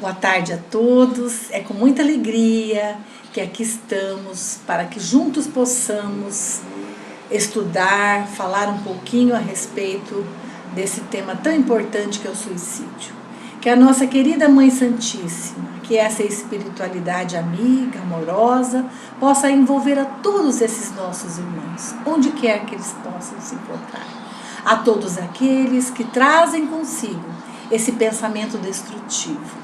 Boa tarde a todos, é com muita alegria que aqui estamos para que juntos possamos estudar, falar um pouquinho a respeito desse tema tão importante que é o suicídio. Que a nossa querida Mãe Santíssima, que essa espiritualidade amiga, amorosa, possa envolver a todos esses nossos irmãos, onde quer que eles possam se encontrar. A todos aqueles que trazem consigo esse pensamento destrutivo.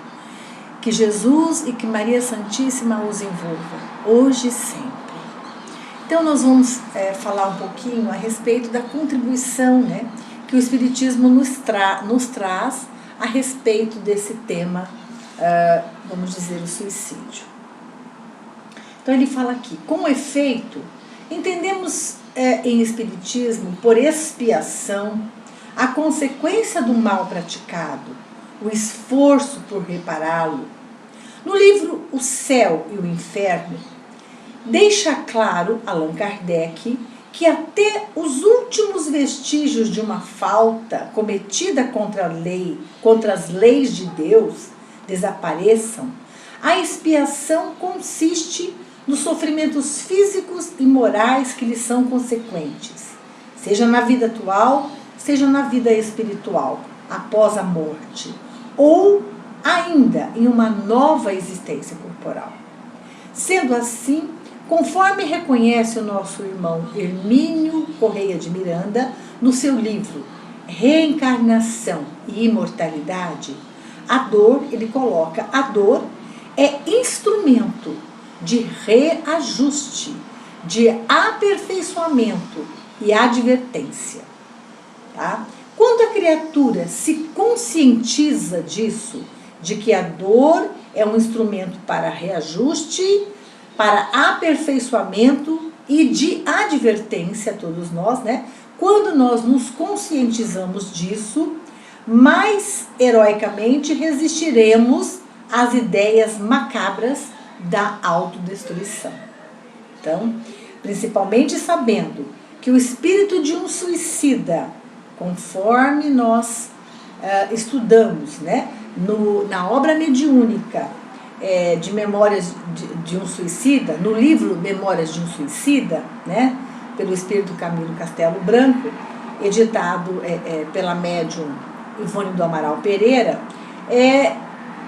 Que Jesus e que Maria Santíssima os envolvam, hoje e sempre. Então nós vamos falar um pouquinho a respeito da contribuição, que o Espiritismo nos traz a respeito desse tema, vamos dizer, o suicídio. Então ele fala aqui, com efeito, entendemos em Espiritismo, por expiação, a consequência do mal praticado, o esforço por repará-lo. No livro O Céu e o Inferno, deixa claro Allan Kardec que até os últimos vestígios de uma falta cometida contra as leis de Deus desapareçam, a expiação consiste nos sofrimentos físicos e morais que lhe são consequentes, seja na vida atual, seja na vida espiritual, após a morte, ou ainda em uma nova existência corporal. Sendo assim, conforme reconhece o nosso irmão Hermínio Correia de Miranda, no seu livro Reencarnação e Imortalidade, a dor, ele coloca, a dor é instrumento de reajuste, de aperfeiçoamento e advertência. Tá? Quando a criatura se conscientiza disso, de que a dor é um instrumento para reajuste, para aperfeiçoamento e de advertência a todos nós, Quando nós nos conscientizamos disso, mais heroicamente resistiremos às ideias macabras da autodestruição. Então, principalmente sabendo que o espírito de um suicida, conforme nós estudamos, na obra mediúnica de Memórias de um Suicida, no livro Memórias de um Suicida, pelo espírito Camilo Castelo Branco, editado pela médium Ivone do Amaral Pereira,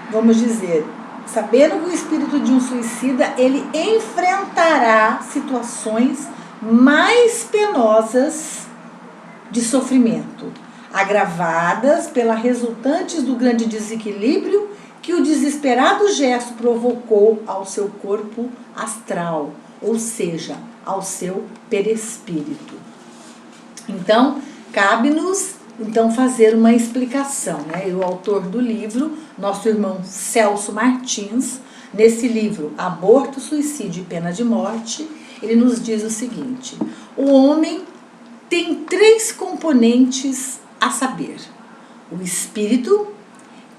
vamos dizer, sabendo que o espírito de um suicida, ele enfrentará situações mais penosas de sofrimento, agravadas pela resultantes do grande desequilíbrio que o desesperado gesto provocou ao seu corpo astral, ou seja, ao seu perispírito. Então, cabe-nos fazer uma explicação, E o autor do livro, nosso irmão Celso Martins, nesse livro Aborto, Suicídio e Pena de Morte, ele nos diz o seguinte: o homem tem 3 componentes a saber: o espírito,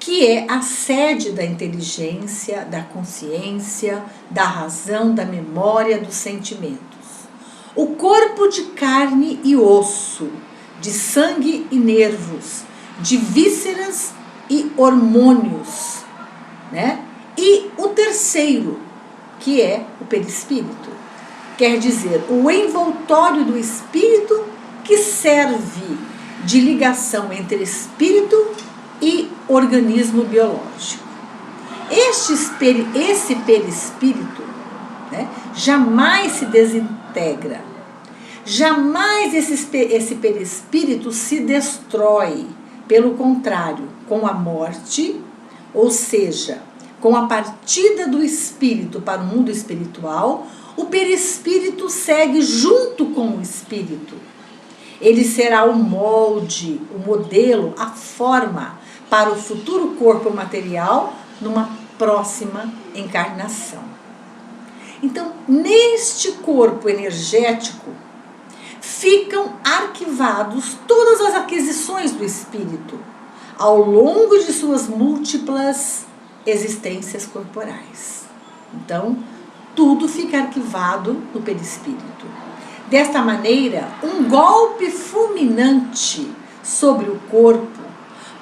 que é a sede da inteligência, da consciência, da razão, da memória, dos sentimentos; o corpo de carne e osso, de sangue e nervos, de vísceras e hormônios, E o terceiro, que é o perispírito, quer dizer, o envoltório do espírito que serve de ligação entre espírito e organismo biológico. Esse perispírito jamais se desintegra, jamais esse perispírito se destrói, pelo contrário, com a morte, ou seja, com a partida do espírito para o mundo espiritual, o perispírito segue junto com o espírito. Ele será o molde, o modelo, a forma para o futuro corpo material numa próxima encarnação. Então, neste corpo energético, ficam arquivados todas as aquisições do espírito ao longo de suas múltiplas existências corporais. Então, tudo fica arquivado no perispírito. Desta maneira, um golpe fulminante sobre o corpo,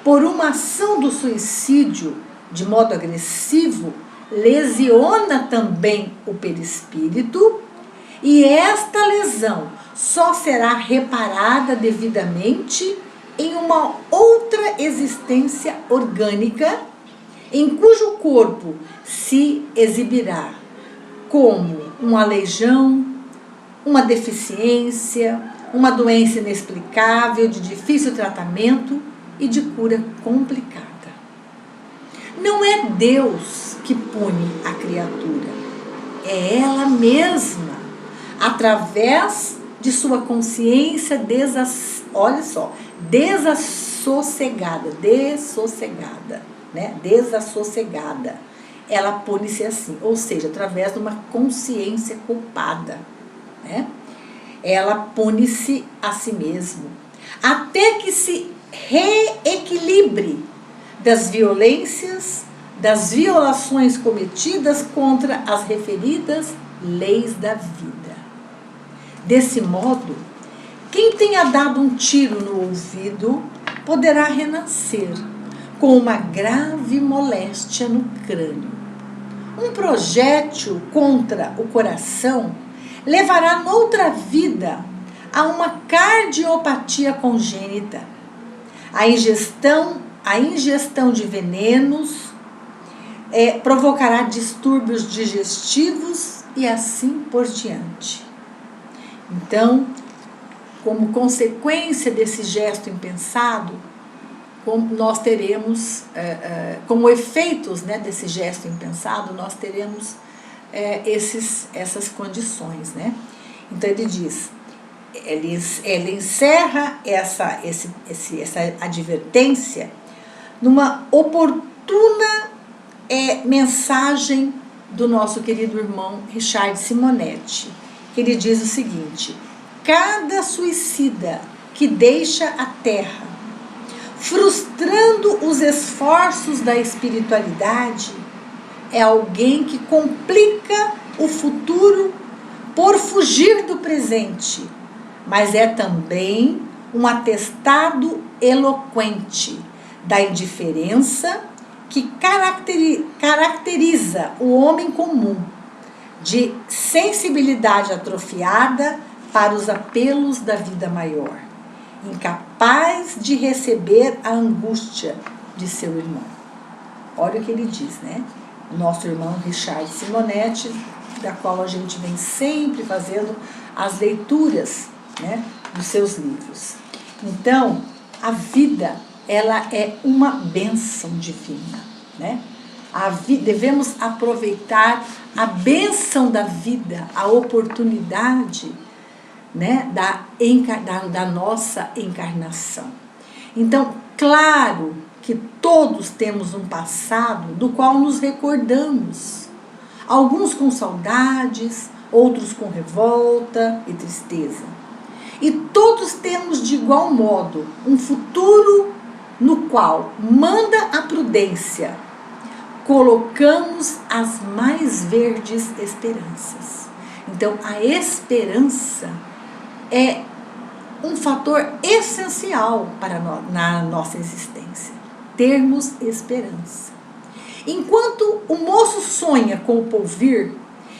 por uma ação do suicídio, de modo agressivo, lesiona também o perispírito, e esta lesão só será reparada devidamente em uma outra existência orgânica, em cujo corpo se exibirá como um aleijão, uma deficiência, uma doença inexplicável, de difícil tratamento e de cura complicada. Não é Deus que pune a criatura, é ela mesma, através de sua consciência desassossegada, né? Desassossegada. Ela pune-se assim, ou seja, através de uma consciência culpada, né? Ela pune-se a si mesma, até que se reequilibre das violências, das violações cometidas contra as referidas leis da vida. Desse modo, quem tenha dado um tiro no ouvido poderá renascer com uma grave moléstia no crânio. Um projétil contra o coração levará noutra vida a uma cardiopatia congênita. A ingestão de venenos provocará distúrbios digestivos e assim por diante. Então, como consequência desse gesto impensado, nós teremos, como efeitos, né, desse gesto impensado, nós teremos essas condições, né? Então ele diz, ele encerra essa advertência numa oportuna mensagem do nosso querido irmão Richard Simonetti, que ele diz o seguinte: cada suicida que deixa a Terra, frustrando os esforços da espiritualidade, é alguém que complica o futuro por fugir do presente, mas é também um atestado eloquente da indiferença que caracteriza o homem comum, de sensibilidade atrofiada para os apelos da vida maior, incapaz de receber a angústia de seu irmão. Olha o que ele diz, né? Nosso irmão Richard Simonetti, da qual a gente vem sempre fazendo as leituras, né, dos seus livros. Então, a vida, ela é uma bênção divina, né? Devemos aproveitar a bênção da vida, a oportunidade, né, da nossa encarnação. Então, claro que todos temos um passado do qual nos recordamos, alguns com saudades, outros com revolta e tristeza. E todos temos de igual modo um futuro no qual manda a prudência, colocamos as mais verdes esperanças. Então, a esperança é um fator essencial na nossa existência. Termos esperança. Enquanto o moço sonha com o porvir,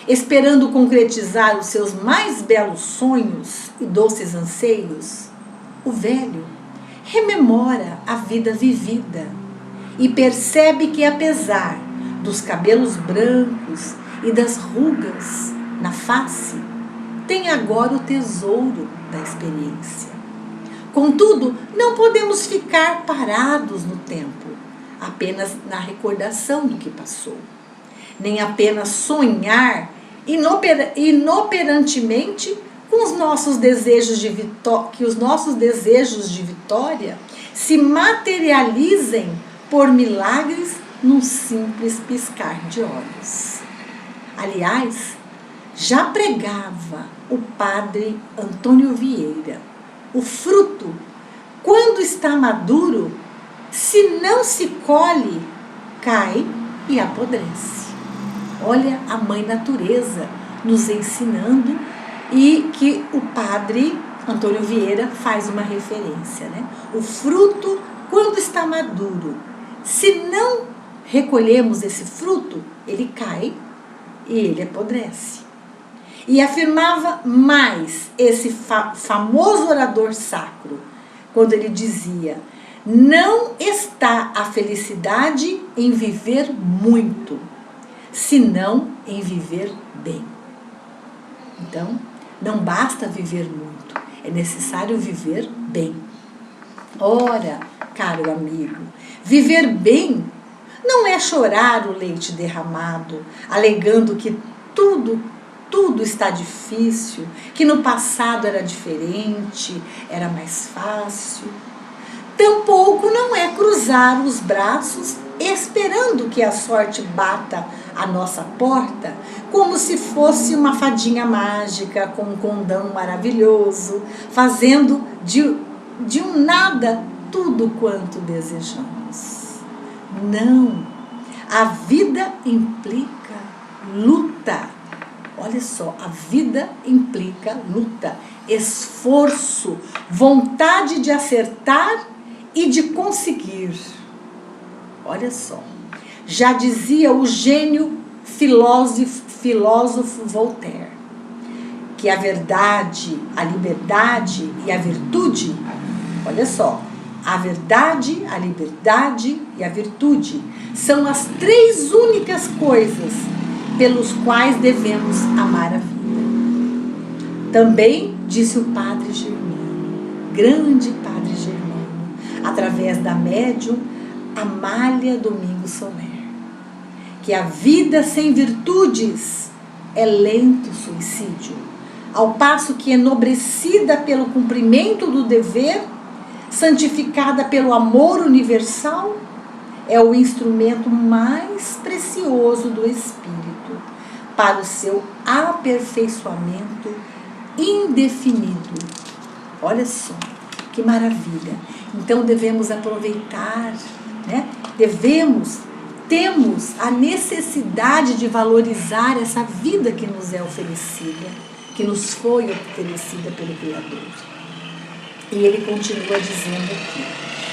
esperando concretizar os seus mais belos sonhos e doces anseios, o velho rememora a vida vivida e percebe que, apesar dos cabelos brancos e das rugas na face, tem agora o tesouro da experiência. Contudo, não podemos ficar parados no tempo, apenas na recordação do que passou, nem apenas sonhar inoperantemente com os nossos desejos que os nossos desejos de vitória se materializem por milagres num simples piscar de olhos. Aliás, já pregava o padre Antônio Vieira: o fruto, quando está maduro, se não se colhe, cai e apodrece. Olha a mãe natureza nos ensinando, e que o padre Antônio Vieira faz uma referência, né? O fruto, quando está maduro, se não recolhemos esse fruto, ele cai e ele apodrece. E afirmava mais esse famoso orador sacro, quando ele dizia: não está a felicidade em viver muito, senão em viver bem. Então, não basta viver muito, é necessário viver bem. Ora, caro amigo, viver bem não é chorar o leite derramado, alegando que tudo está difícil, que no passado era diferente, era mais fácil. Tampouco não é cruzar os braços esperando que a sorte bata a nossa porta, como se fosse uma fadinha mágica com um condão maravilhoso, fazendo de um nada tudo quanto desejamos. Não, a vida implica luta. Olha só, a vida implica luta, esforço, vontade de acertar e de conseguir. Olha só, já dizia o gênio filósofo Voltaire, que a verdade, a liberdade e a virtude, olha só, a verdade, a liberdade e a virtude são as 3 únicas coisas pelos quais devemos amar a vida. Também disse o Padre Germano, grande Padre Germano, através da médium Amália Domingos Soler, que a vida sem virtudes é lento suicídio, ao passo que enobrecida pelo cumprimento do dever, santificada pelo amor universal, é o instrumento mais precioso do espírito para o seu aperfeiçoamento indefinido. Olha só, que maravilha. Então devemos aproveitar, né? Temos a necessidade de valorizar essa vida que nos é oferecida, que nos foi oferecida pelo Criador. E ele continua dizendo aqui: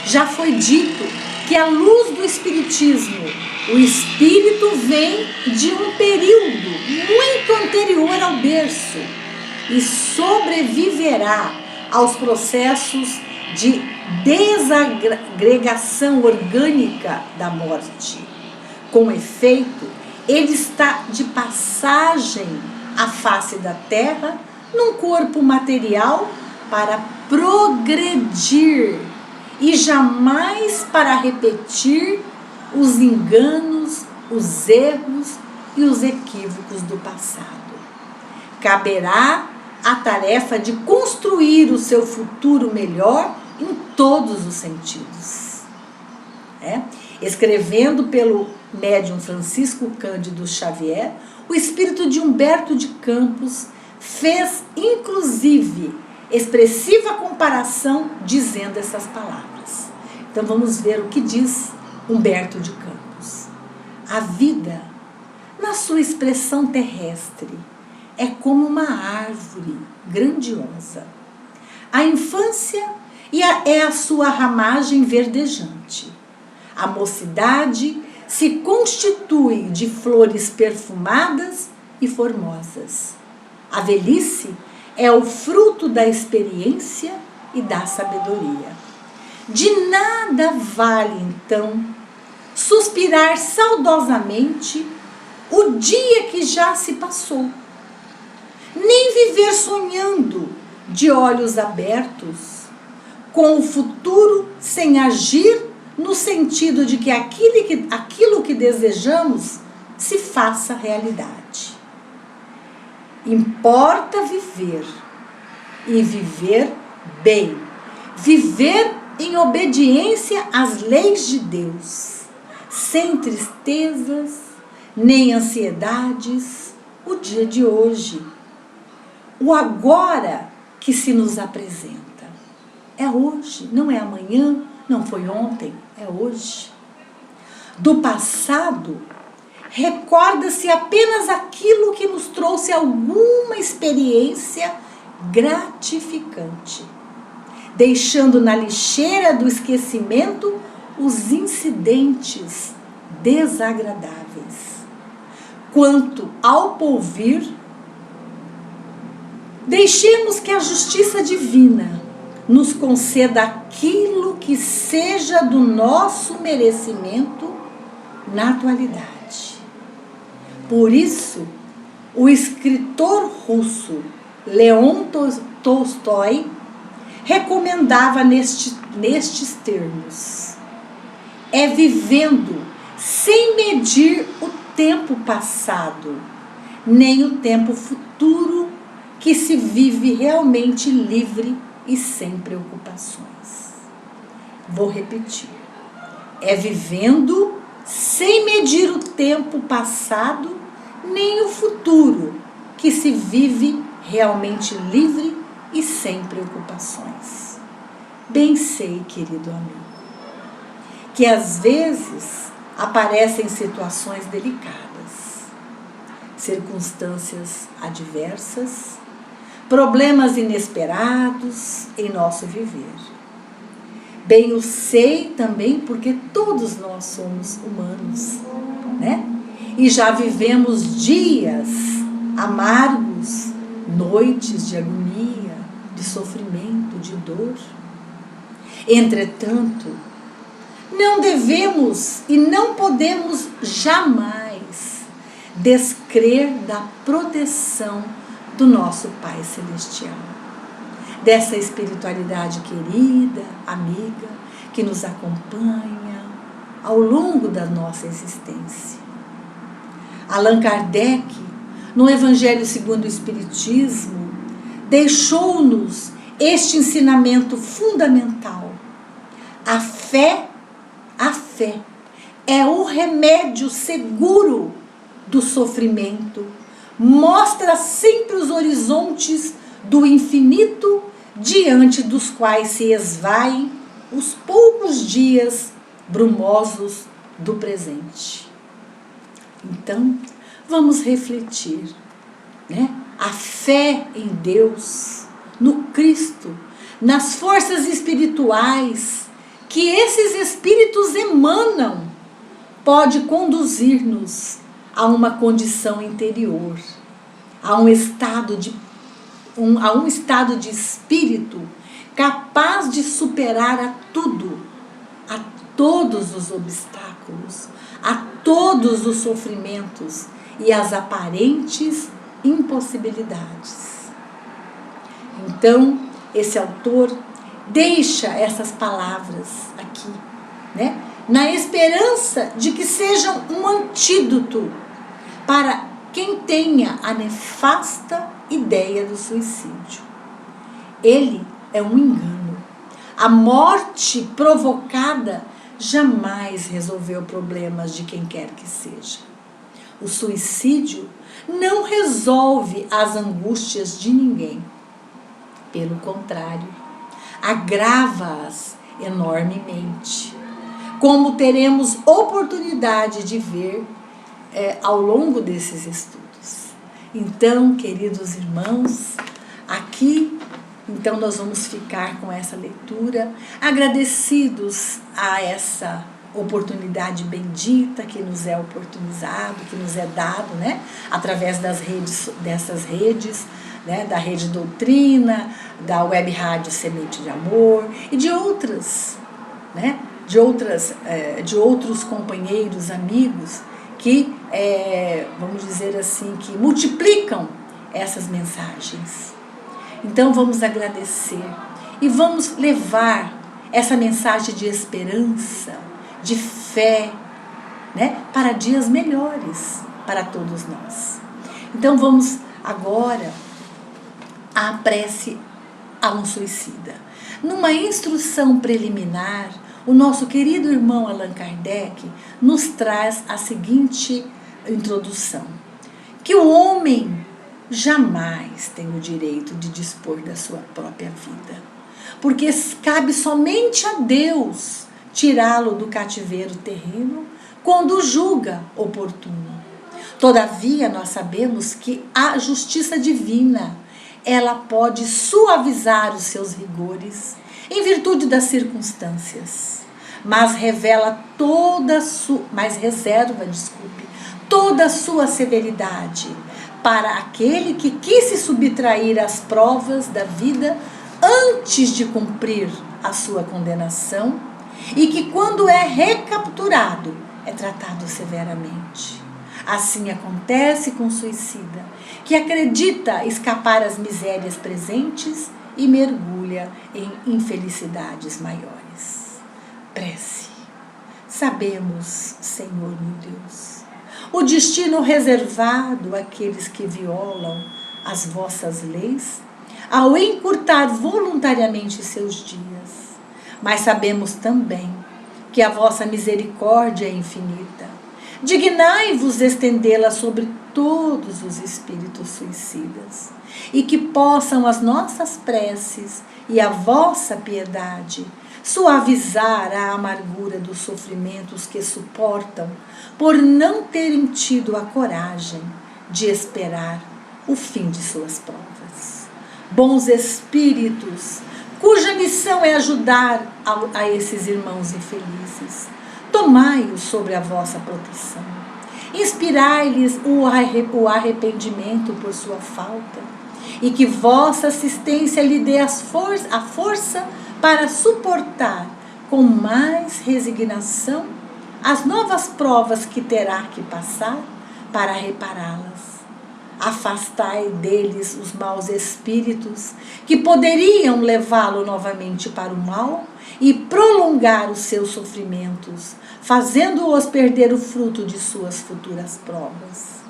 já foi dito que à luz do Espiritismo, o espírito vem de um período muito anterior ao berço e sobreviverá aos processos de desagregação orgânica da morte. Com efeito, ele está de passagem à face da Terra num corpo material para progredir e jamais para repetir os enganos, os erros e os equívocos do passado. Caberá a tarefa de construir o seu futuro melhor em todos os sentidos. Escrevendo pelo médium Francisco Cândido Xavier, o espírito de Humberto de Campos fez, inclusive, expressiva comparação dizendo essas palavras. Então vamos ver o que diz Humberto de Campos. A vida, na sua expressão terrestre, é como uma árvore grandiosa. A infância é a sua ramagem verdejante. A mocidade se constitui de flores perfumadas e formosas. A velhice é o fruto da experiência e da sabedoria. De nada vale, então, suspirar saudosamente o dia que já se passou, nem viver sonhando de olhos abertos com o futuro sem agir no sentido de que aquilo que desejamos se faça realidade. Importa viver, e viver bem, viver em obediência às leis de Deus, sem tristezas, nem ansiedades, o dia de hoje, o agora que se nos apresenta. É hoje, não é amanhã, não foi ontem, é hoje. Do passado, recorda-se apenas aquilo que nos trouxe alguma experiência gratificante, deixando na lixeira do esquecimento os incidentes desagradáveis. Quanto ao porvir, deixemos que a justiça divina nos conceda aquilo que seja do nosso merecimento na atualidade. Por isso, o escritor russo Leon Tolstói recomendava nestes termos: é vivendo sem medir o tempo passado, nem o tempo futuro, que se vive realmente livre e sem preocupações. Vou repetir. É vivendo sem medir o tempo passado, nem o futuro, que se vive realmente livre e sem preocupações. Bem sei, querido amigo, que às vezes aparecem situações delicadas, circunstâncias adversas, problemas inesperados em nosso viver. Bem o sei também porque todos nós somos humanos, né? E já vivemos dias amargos, noites de agonia, de sofrimento, de dor. Entretanto, não devemos e não podemos jamais descrer da proteção do nosso Pai Celestial, dessa espiritualidade querida, amiga, que nos acompanha ao longo da nossa existência. Allan Kardec, no Evangelho segundo o Espiritismo, deixou-nos este ensinamento fundamental. A fé é o remédio seguro do sofrimento, mostra sempre os horizontes do infinito diante dos quais se esvaem os poucos dias brumosos do presente. Então, vamos refletir, né? A fé em Deus, no Cristo, nas forças espirituais que esses espíritos emanam, pode conduzir-nos a uma condição interior, a um estado de espírito capaz de superar a tudo, a todos os obstáculos, a todos os sofrimentos e as aparentes impossibilidades. Então, esse autor deixa essas palavras aqui, né? Na esperança de que sejam um antídoto para quem tenha a nefasta ideia do suicídio. Ele é um engano. A morte provocada jamais resolveu problemas de quem quer que seja. O suicídio não resolve as angústias de ninguém. Pelo contrário, agrava-as enormemente, como teremos oportunidade de ver ao longo desses estudos. Então, queridos irmãos, aqui, então nós vamos ficar com essa leitura, agradecidos a essa oportunidade bendita que nos é oportunizado, que nos é dado, né, através dessas redes, né, da Rede Doutrina, da Web Rádio Semente de Amor e de outras, né, de outros companheiros, amigos que, vamos dizer assim, que multiplicam essas mensagens. Então vamos agradecer e vamos levar essa mensagem de esperança, de fé, né, para dias melhores para todos nós. Então vamos agora à prece a um suicida. Numa instrução preliminar, o nosso querido irmão Allan Kardec nos traz a seguinte introdução: que o homem jamais tem o direito de dispor da sua própria vida, porque cabe somente a Deus tirá-lo do cativeiro terreno quando julga oportuno. Todavia, nós sabemos que a justiça divina, ela pode suavizar os seus rigores em virtude das circunstâncias. mas reserva toda a sua severidade para aquele que quis se subtrair às provas da vida antes de cumprir a sua condenação e que, quando é recapturado, é tratado severamente. Assim acontece com o suicida, que acredita escapar às misérias presentes e mergulha em infelicidades maiores. Prece. Sabemos, Senhor meu Deus, o destino reservado àqueles que violam as vossas leis ao encurtar voluntariamente seus dias. Mas sabemos também que a vossa misericórdia é infinita. Dignai-vos estendê-la sobre todos os espíritos suicidas, e que possam as nossas preces e a vossa piedade suavizar a amargura dos sofrimentos que suportam por não terem tido a coragem de esperar o fim de suas provas. Bons espíritos, cuja missão é ajudar a esses irmãos infelizes, tomai-os sobre a vossa proteção. Inspirai-lhes o arrependimento por sua falta, e que vossa assistência lhe dê a força para suportar com mais resignação as novas provas que terá que passar para repará-las. Afastai deles os maus espíritos que poderiam levá-lo novamente para o mal e prolongar os seus sofrimentos, fazendo-os perder o fruto de suas futuras provas.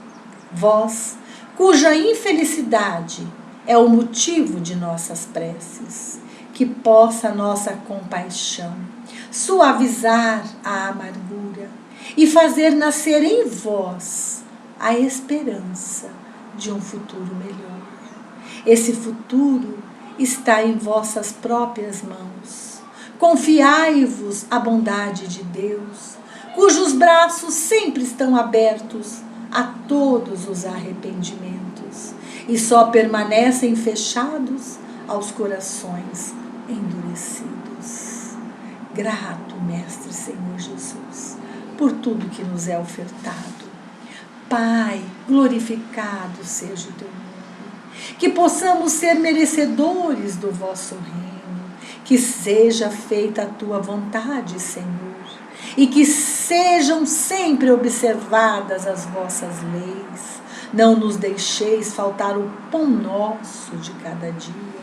Vós, cuja infelicidade é o motivo de nossas preces, que possa nossa compaixão suavizar a amargura e fazer nascer em vós a esperança de um futuro melhor. Esse futuro está em vossas próprias mãos. Confiai-vos à bondade de Deus, cujos braços sempre estão abertos a todos os arrependimentos e só permanecem fechados aos corações endurecidos. Grato, Mestre Senhor Jesus, por tudo que nos é ofertado. Pai, glorificado seja o teu nome, que possamos ser merecedores do vosso reino, que seja feita a tua vontade, Senhor, e que sejam sempre observadas as vossas leis. Não nos deixeis faltar o pão nosso de cada dia.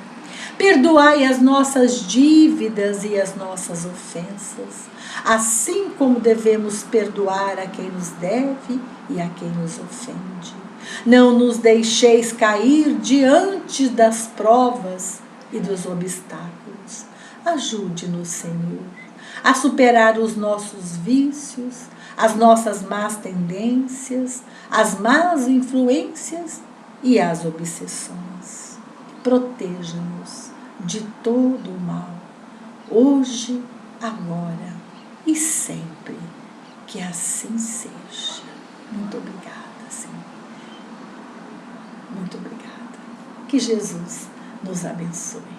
Perdoai as nossas dívidas e as nossas ofensas, assim como devemos perdoar a quem nos deve e a quem nos ofende. Não nos deixeis cair diante das provas e dos obstáculos. Ajude-nos, Senhor, a superar os nossos vícios, as nossas más tendências, as más influências e as obsessões. Proteja-nos de todo o mal, hoje, agora e sempre. Que assim seja. Muito obrigada, Senhor. Muito obrigada. Que Jesus nos abençoe.